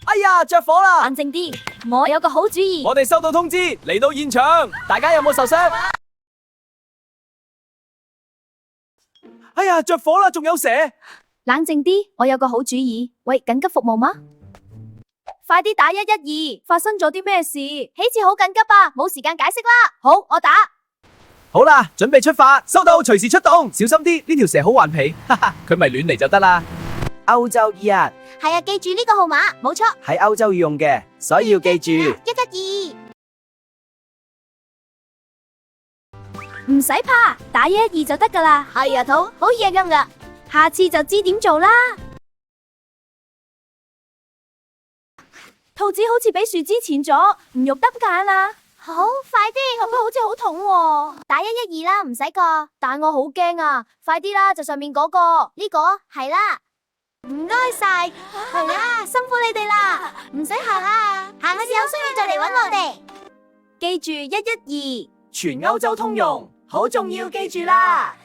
哎呀，着火啦！冷靜啲，我有個好主意。我哋收到通知，嚟到現場，大家有冇受傷？哎呀，着火啦，仲有蛇！冷靜啲，我有個好主意。喂，緊急服務嗎？快啲打112，發生咗啲咩事？好似好緊急啊，冇時間解釋啦。好，我打。好啦，準備出發，收到，隨時出動，小心啲，呢條蛇好頑皮，哈哈，佢咪亂嚟就得啦。歐洲2日，係啊，記住呢個號碼，冇錯。喺歐洲要用嘅，所以要記住。112，唔使怕，打112就得噶啦。係啊，土好嘢咁噶，下次就知點做啦。兔子好似俾樹枝纏咗，唔喐得揀啦。好，快啲，佢好似好痛喎。打112啦，唔使個。但我好驚啊，快啲啦，就上面嗰個，呢個係啦。唔該晒，係啦，辛苦你哋啦，唔使行啊，行嘅時候需要就嚟搵我哋。記住112，全歐洲通用，好重要，記住啦。